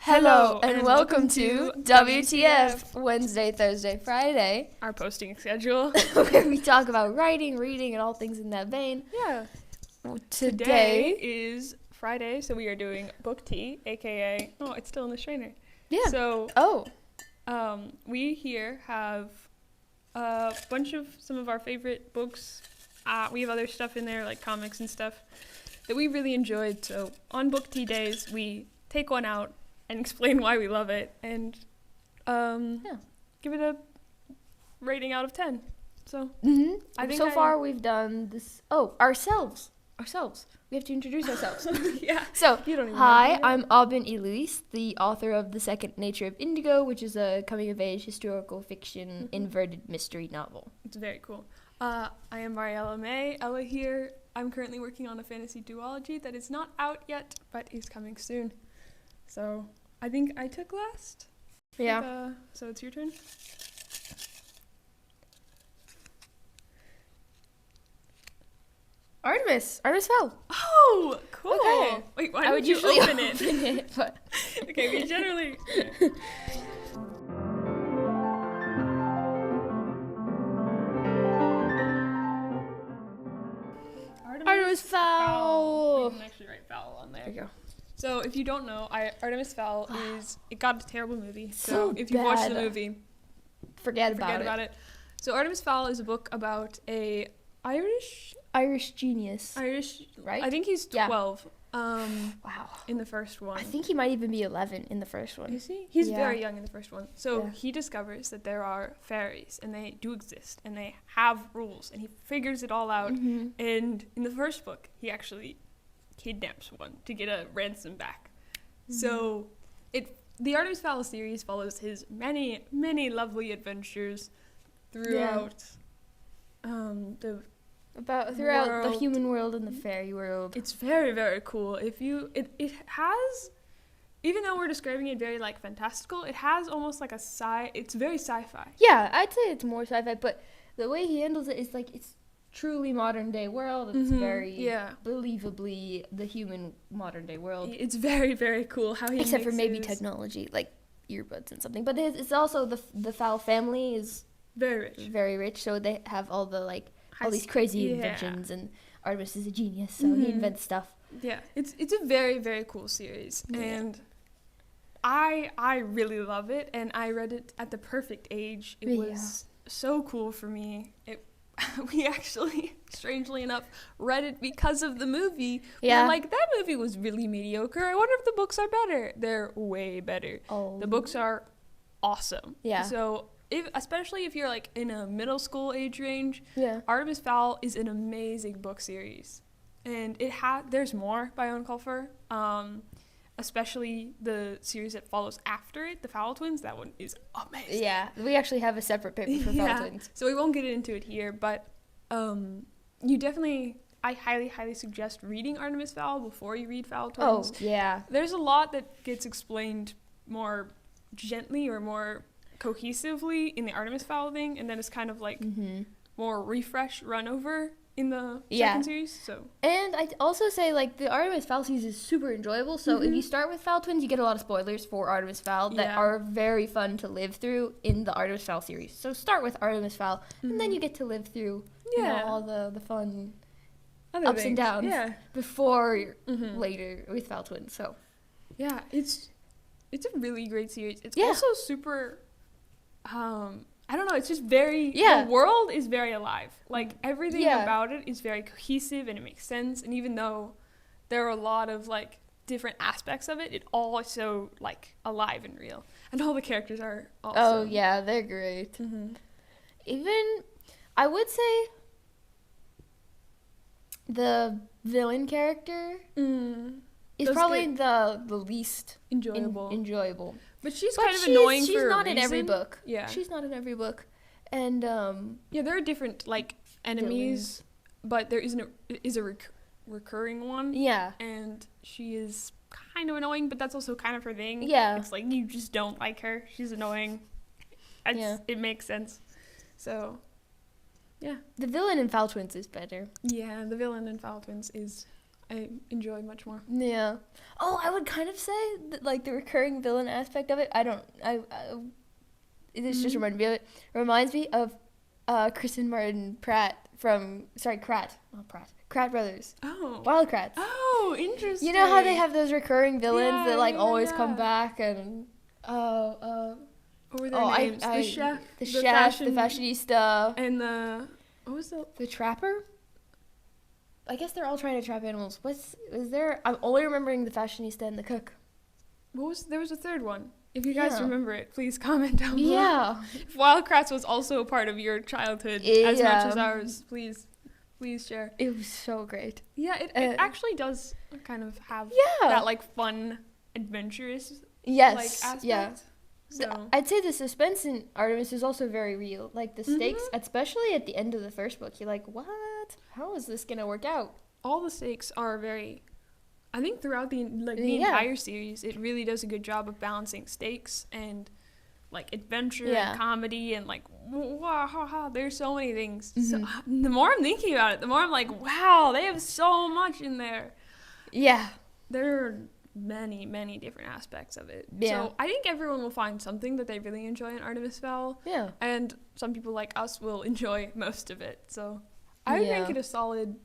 Hello and welcome to WTF, Wednesday, Thursday, Friday, our posting schedule, where we talk about writing, reading, and all things in that vein. Yeah. Today is Friday, so we are doing book tea, aka, it's still in the strainer. Yeah. So, we here have a bunch of some of our favorite books. We have other stuff in there, like comics and stuff, that we really enjoyed. So, on book tea days, we take one out and explain why we love it, and give it a rating out of 10. So, I think far we've done this. Ourselves. We have to introduce ourselves. Yeah. So, you don't even hi, I'm Aubin, the author of The Second Nature of Indigo, which is a coming-of-age historical fiction inverted mystery novel. It's very cool. I am Mariella May. Ella here. I'm currently working on a fantasy duology that is not out yet, but is coming soon. So, I think I took last. Yeah. So it's your turn. Artemis Fowl. Oh, cool. Okay. Wait, why would you open it? But Okay, we generally... Artemis Fowl. We can actually write Fowl on there. There you go. So, if you don't know, Artemis Fowl it got a terrible movie. So if you've watched the bad. movie, Forget about about it. So, Artemis Fowl is a book about a Irish genius. Right? I think he's 12. Wow. In the first one. I think he might even be 11 in the first one. Is he? He's Yeah. very young in the first one. So Yeah. he discovers that there are fairies, and they do exist, and they have rules, and he figures it all out. Mhm. And in the first book, he actually kidnaps one to get a ransom back. So the Artemis Fowl series follows his many, many lovely adventures throughout Throughout the world. human world and the fairy world. It's very, very cool. It has, even though we're describing it very like fantastical, it has almost like it's very sci-fi. Yeah, I'd say it's more sci-fi, but the way he handles it is like it's truly modern day world. It's very believably the human modern day world. It's very, very cool how he Except for maybe mixes- technology, like earbuds and something. But it's also the Fowl family is very rich. so they have all the all these crazy inventions, and Artemis is a genius, so he invents stuff. Yeah, it's a very, very cool series, and I really love it, and I read it at the perfect age. It was so cool for me. We actually, strangely enough, read it because of the movie. Yeah. We're like, that movie was really mediocre. I wonder if the books are better. They're way better. Oh. The books are awesome. Yeah. So, especially if you're like in a middle school age range, Yeah. Artemis Fowl is an amazing book series. And there's more by Owen Colfer, especially the series that follows after it, the Fowl Twins. That one is amazing. Yeah, we actually have a separate paper for Fowl Twins. So we won't get into it here, but I highly, highly suggest reading Artemis Fowl before you read Fowl Twins. Oh, yeah. There's a lot that gets explained more gently or more cohesively in the Artemis Fowl thing, and then it's kind of like more run over in the second series. So, and I'd also say the Artemis Fowl series is super enjoyable. So if you start with Fowl Twins, you get a lot of spoilers for Artemis Fowl that are very fun to live through in the Artemis Fowl series. So start with Artemis Fowl, and then you get to live through all the fun other ups things. and downs before later with Fowl Twins. So yeah, it's a really great series. It's also super. I don't know, it's just very, the world is very alive. Like, everything about it is very cohesive, and it makes sense. And even though there are a lot of, different aspects of it, it all is so, alive and real. And all the characters are awesome. Oh, yeah, they're great. Even, I would say, the villain character is probably the least enjoyable. But she's kind of annoying for a reason. She's not in every book. Yeah. She's not in every book. And, there are different, enemies, but there is a recurring one. Yeah. And she is kind of annoying, but that's also kind of her thing. Yeah. It's you just don't like her. She's annoying. It makes sense. So, yeah. The villain in Fowl Twins is better. Yeah, the villain in Fowl Twins is I enjoy much more. Yeah. Oh, I would kind of say that, like, the recurring villain aspect of it, this just reminded me of it. It reminds me of Kristen Martin Pratt Pratt Brothers. Oh. Wild Kratts. Oh, interesting. You know how they have those recurring villains that, like, always come back and, what were their names? The chef, the fashionista. And what was the trapper? I guess they're all trying to trap animals. I'm only remembering the fashionista and the cook. There was a third one. If you guys remember it, please comment down below. Yeah. If Wild Kratts was also a part of your childhood as much as ours, please share. It was so great. Yeah, it actually does kind of have that, like, fun, adventurous, like, aspect. Yeah. So. I'd say the suspense in Artemis is also very real. Like, the stakes, especially at the end of the first book, you're like, what? How is this going to work out? All the stakes are very... I think throughout the entire series, it really does a good job of balancing stakes and, like, adventure and comedy and, like, wow, there's so many things. So, the more I'm thinking about it, the more I'm like, wow, they have so much in there. Yeah. There are many, many different aspects of it. Yeah. So I think everyone will find something that they really enjoy in Artemis Fowl. Yeah. And some people like us will enjoy most of it. So I would rank it a solid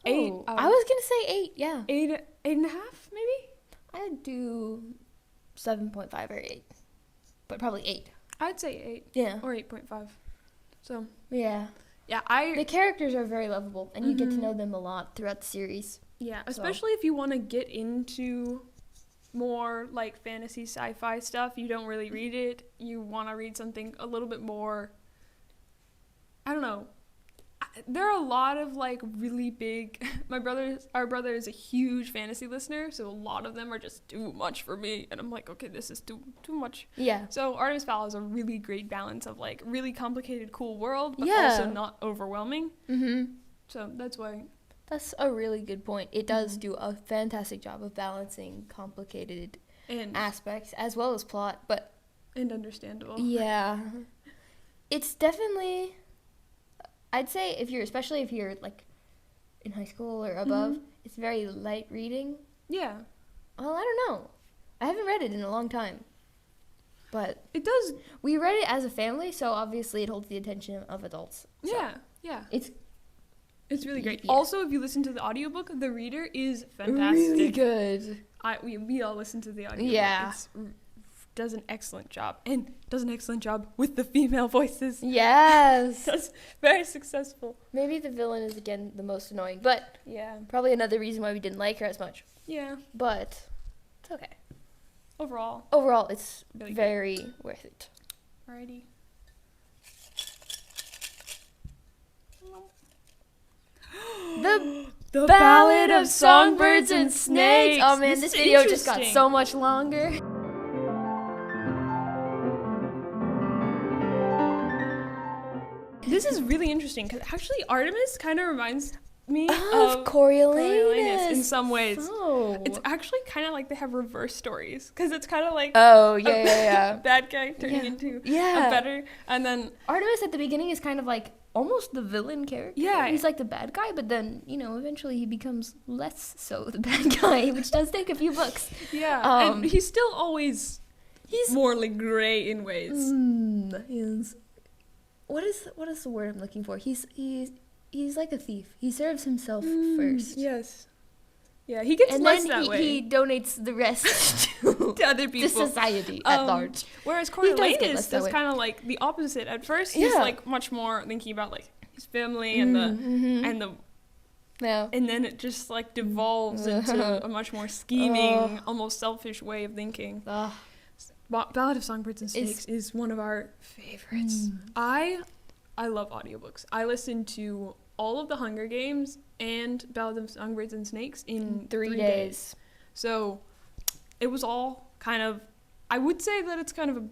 8. I was going to say 8, yeah. 8.5, maybe? I'd do 7.5 or 8. But probably 8. I'd say 8. Yeah. Or 8.5. So. Yeah. Yeah, the characters are very lovable, and you get to know them a lot throughout the series. Yeah, especially if you want to get into more, like, fantasy sci-fi stuff. You don't really read it. You want to read something a little bit more, I don't know. There are a lot of, like, really big... Our brother is a huge fantasy listener, so a lot of them are just too much for me. And I'm like, okay, this is too much. Yeah. So Artemis Fowl is a really great balance of, like, really complicated, cool world, but also not overwhelming. Mm-hmm. So that's why... That's a really good point. It does do a fantastic job of balancing complicated aspects as well as plot, but... And understandable. Yeah. It's definitely... I'd say especially if you're, like, in high school or above, it's very light reading. Yeah. Well, I don't know. I haven't read it in a long time. But... It does... We read it as a family, so obviously it holds the attention of adults. So yeah. It's really great. Yeah. Also, if you listen to the audiobook, the reader is fantastic. Really good. We all listen to the audiobook. Yeah. It does an excellent job. And does an excellent job with the female voices. Yes. That's very successful. Maybe the villain is, again, the most annoying. But yeah, probably another reason why we didn't like her as much. Yeah. But it's okay. Overall, it's really very worth it. Alrighty. The Ballad of Songbirds and Snakes. Oh man, this video just got so much longer. This is really interesting because actually Artemis kind of reminds me of Coriolanus in some ways. Oh. It's actually kind of like they have reverse stories because it's kind of like bad guy turning into a better, and then Artemis at the beginning is kind of like almost the villain character. Yeah. He's like the bad guy, but then, eventually he becomes less so the bad guy, which does take a few books. Yeah. And he's still always morally gray in ways. What is the word I'm looking for? He's like a thief. He serves himself first. Yes. Yeah, he gets less that way. He donates the rest to other people, to society at large. Whereas Coriolanus is kind of like the opposite. At first, he's like much more thinking about like his family and the and then it just like devolves into a much more scheming, almost selfish way of thinking. Ballad of Songbirds and Snakes is one of our favorites. I love audiobooks. I listen to all of the Hunger Games and Ballad of Songbirds and Snakes in 3 days. So it was all kind of, I would say that it's kind of a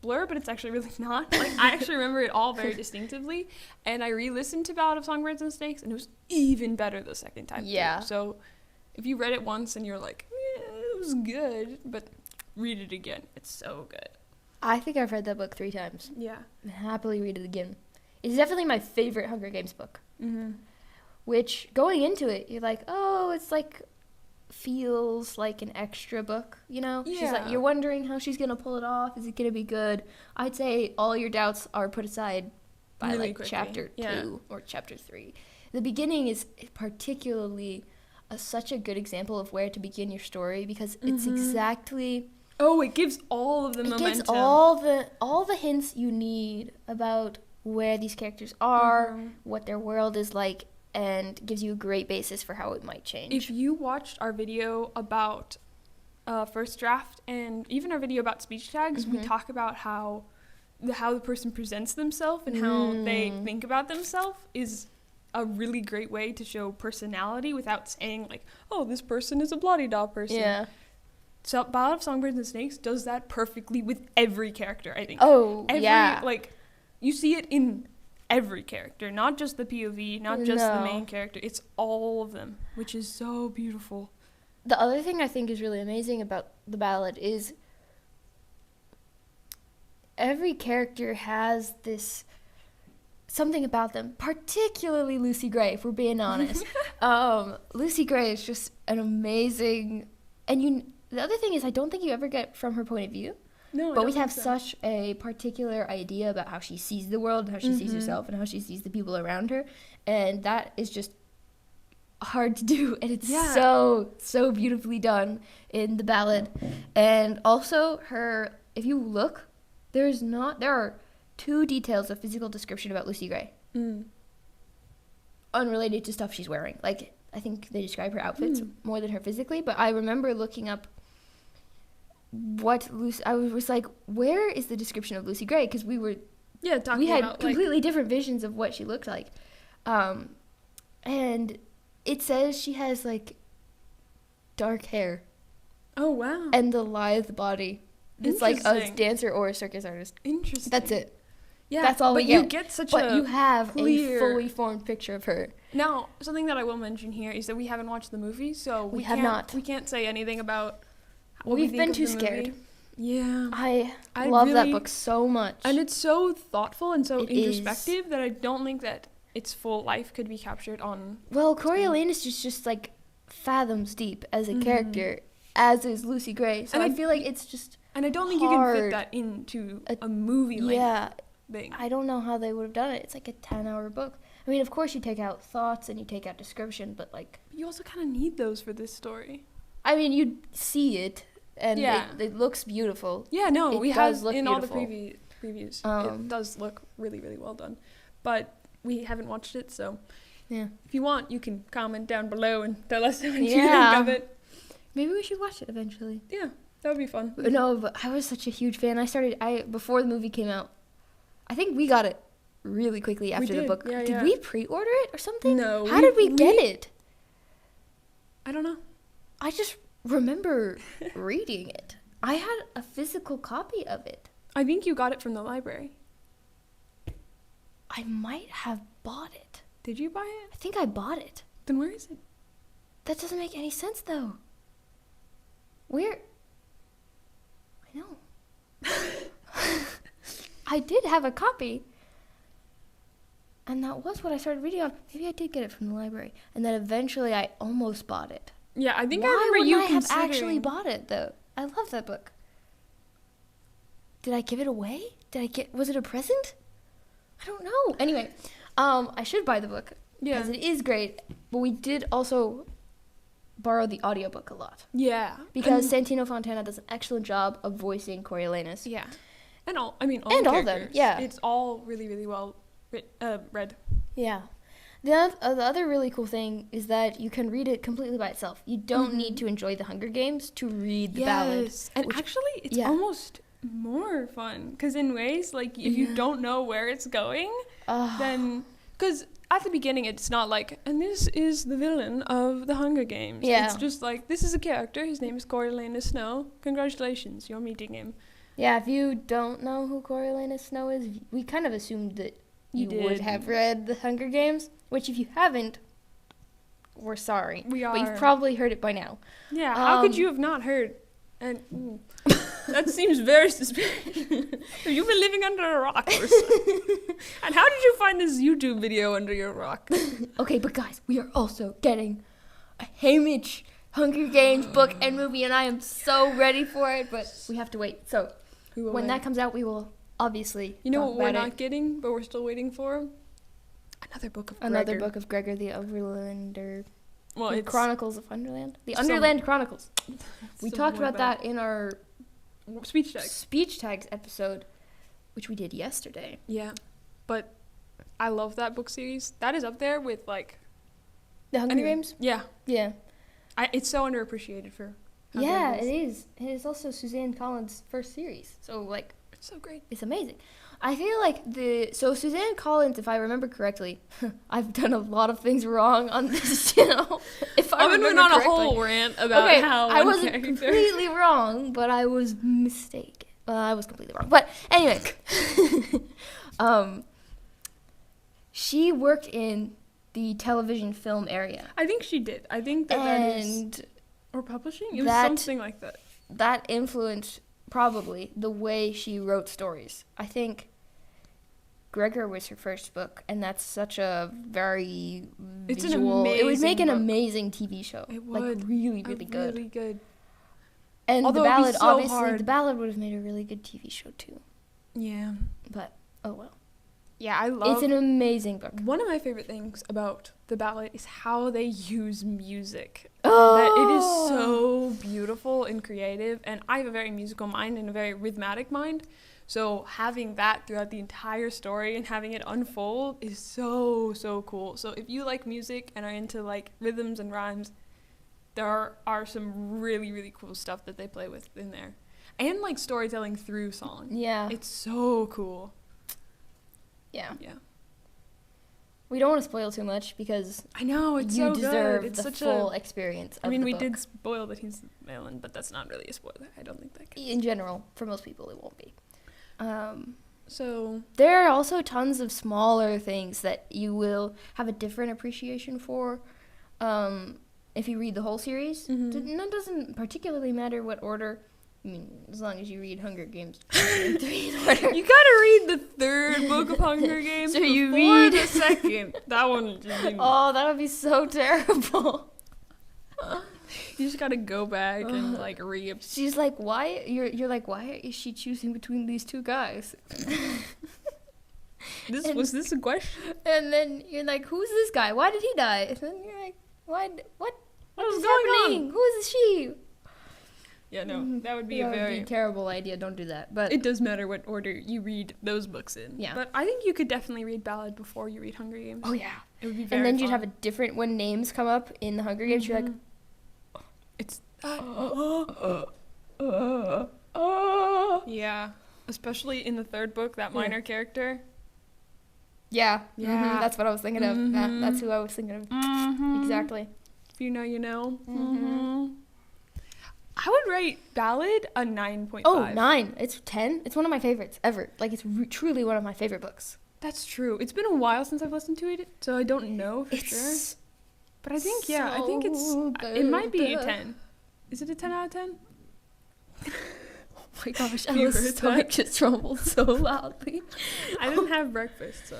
blur, but it's actually really not. Like, I actually remember it all very distinctively, and I re-listened to Ballad of Songbirds and Snakes, and it was even better the second time. Yeah. Through. So if you read it once and you're like, it was good, but read it again. It's so good. I think I've read that book 3 times. Yeah. I'd happily read it again. It's definitely my favorite Hunger Games book. which going into it, you're like, oh, it's like feels like an extra book, you know? Yeah. She's like, you're wondering how she's gonna pull it off. Is it gonna be good? I'd say all your doubts are put aside by Really like quickly. chapter 2 or chapter 3. The beginning is particularly such a good example of where to begin your story, because it's exactly... Oh, it gives all of the momentum. It gives all the hints you need about where these characters are, what their world is like, and gives you a great basis for how it might change. If you watched our video about first draft and even our video about speech tags, we talk about how the person presents themselves and how they think about themselves is a really great way to show personality without saying like, oh, this person is a blah-de-da person. Yeah. So Ballad of Songbirds and Snakes does that perfectly with every character, I think. Oh, yeah. Like, you see it in every character, not just the POV, not just the main character. It's all of them, which is so beautiful. The other thing I think is really amazing about the ballad is every character has this something about them, particularly Lucy Gray, if we're being honest. Lucy Gray is just an amazing... And the other thing is, I don't think you ever get from her point of view. No, but we have such a particular idea about how she sees the world, how she sees herself, and how she sees the people around her. And that is just hard to do. And it's so beautifully done in the ballad. And also, if you look, there are 2 details of physical description about Lucy Gray. Unrelated to stuff she's wearing. Like, I think they describe her outfits more than her physically. But I remember looking up I was like, where is the description of Lucy Gray? Because we had completely different visions of what she looked like. And it says she has, like, dark hair. Oh, wow. And the lithe body. It's like a dancer or a circus artist. Interesting. That's it. Yeah, that's all but we get. You get such but you have clear... a fully formed picture of her. Now, something that I will mention here is that we haven't watched the movie, so we can't say anything about what We've we think been of too the scared. Movie. Yeah. I love that book so much. And it's so thoughtful and so introspective that I don't think that its full life could be captured on... Well, Coriolanus is just, like, fathoms deep as a character, as is Lucy Gray. So I feel like it's just And I don't think you can fit that into a movie length thing. I don't know how they would have done it. It's like a 10-hour book. I mean, of course you take out thoughts and you take out description, but, like... But you also kind of need those for this story. I mean, you see it, and it looks beautiful. Yeah, no, we have in beautiful. all the previews. It does look really, really well done. But we haven't watched it, so if you want, you can comment down below and tell us what you think of it. Maybe we should watch it eventually. Yeah, that would be fun. No, but I was such a huge fan. Before the movie came out, I think we got it really quickly after the book. Yeah, did we pre-order it or something? No. How did we get it? I don't know. I just remember reading it. I had a physical copy of it. I think you got it from the library. I might have bought it. Did you buy it? I think I bought it. Then where is it? That doesn't make any sense, though. Where? I know. I did have a copy. And that was what I started reading on. Maybe I did get it from the library. And then eventually I almost bought it. Yeah, I think I remember you have actually bought it, though. I love that book. Did I give it away? Was it a present? I don't know. Anyway, I should buy the book. Yeah. Because it is great. But we did also borrow the audiobook a lot. Yeah. Because Santino Fontana does an excellent job of voicing Coriolanus. Yeah. And all the all them, yeah. It's all really, really well read. Yeah. The other really cool thing is that you can read it completely by itself. You don't need to enjoy the Hunger Games to read the ballad. And actually, it's almost more fun. Because in ways, like, if you don't know where it's going, then... Because at the beginning, it's not like, and this is the villain of the Hunger Games. Yeah. It's just like, this is a character. His name is Coriolanus Snow. Congratulations, you're meeting him. Yeah, if you don't know who Coriolanus Snow is, we kind of assumed that you would have read the Hunger Games, which if you haven't, we're sorry. We are. But you've probably heard it by now. Yeah, how could you have not heard? And That seems very suspicious. Have you been living under a rock or something? And how did you find this YouTube video under your rock? Okay, but guys, we are also getting a Haymitch Hunger Games book and movie, and I am so ready for it, but we have to wait. So when that comes out, we will obviously You know what we're not getting, but we're still waiting for? Another book of Gregor. Another book of Gregor the Overlander. Well, the it's Chronicles of Wonderland. The Underland Chronicles. We talked about that in our speech tags episode, which we did yesterday. Yeah, but I love that book series. That is up there with like The Hunger Games. Yeah, yeah. It's so underappreciated for. Yeah, it is. It is also Suzanne Collins' first series, so like it's so great. It's amazing. I feel like Suzanne Collins, if I remember correctly, I've done a lot of things wrong on this channel. If I went on a whole rant about how I wasn't completely wrong, but I was mistaken. I was completely wrong. But anyway, she worked in the television film area. I think she did. I think that is or publishing. It was something like that. That influenced probably the way she wrote stories. I think Gregor was her first book, and that's such a very visual. It would make an amazing TV show. It would. Like really, really good. Really good. And the Ballad, obviously, the Ballad would have made a really good TV show too. Yeah. But oh well. Yeah, I love. It's an amazing book. One of my favorite things about the Ballad is how they use music. Oh. That it is so beautiful and creative, and I have a very musical mind and a very rhythmic mind. So having that throughout the entire story and having it unfold is so, so cool. So if you like music and are into like rhythms and rhymes, there are some really, really cool stuff that they play with in there. And like storytelling through song. Yeah. It's so cool. Yeah. Yeah. We don't want to spoil too much because I know it's you so deserve good. It's the such full experience of the we book. did spoil that he's Malin, but that's not really a spoiler. I don't think that could. In general, for most people, it won't be. So there are also tons of smaller things that you will have a different appreciation for if you read the whole series. Mm-hmm. That doesn't particularly matter what order. I mean, as long as you read Hunger Games 3 in order. You gotta read the third book of Hunger Games so you before read the second. That one. Oh, that would be so terrible. You just gotta go back and like read. She's like, why? You're like, why is she choosing between these two guys? Was this a question? And then you're like, who's this guy? Why did he die? And then you're like, what is going on? Who is she? Yeah, no, that would be a very terrible idea. Don't do that. But it does matter what order you read those books in. Yeah. But I think you could definitely read Ballad before you read Hunger Games. Oh yeah, it would be very. And then fun. you'd have a different when names come up in the Hunger Games. You're like, it's. Yeah, especially in the third book, that minor character. Yeah, yeah, that's what I was thinking of. That's who I was thinking of. Exactly. If you know, you know. I would rate Ballad a 9.5. Oh, 9. It's 10. It's one of my favorites ever. Like, it's truly one of my favorite books. That's true. It's been a while since I've listened to it, so I don't know for sure. But I think, I think it might be a 10. Is it a 10 out of 10? Oh my gosh, Ella's stomach just rumbled so loudly. I didn't have breakfast, so.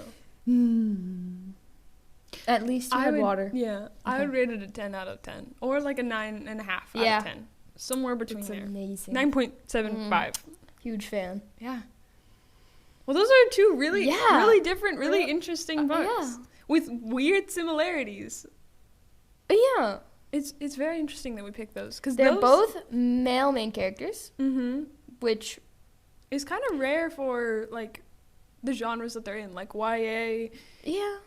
At least you had water. Yeah, okay. I would rate it a 10 out of 10. Or like a 9.5 out of 10. Somewhere between there. Amazing. 9.75. Huge fan. Yeah. Well, those are two really different, really interesting books with weird similarities. Yeah. It's very interesting that we picked those because they're both male main characters, which is kind of rare for like the genres that they're in, like YA. Yeah.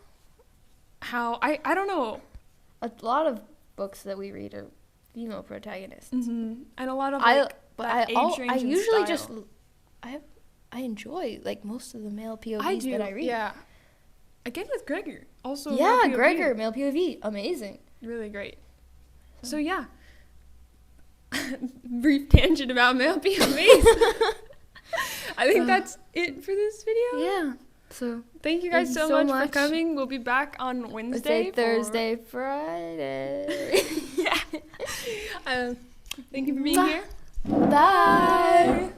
How I don't know. A lot of books that we read are female protagonists, and a lot of I enjoy like most of the male POVs that I read. Yeah, again with Gregor also. Yeah, Gregor male POV, amazing, really great. So yeah, brief tangent about male POVs. I think that's it for this video. Yeah. So thank you guys so much for coming. We'll be back on Wednesday, Thursday, Friday. Yeah. Thank you for being here. Bye.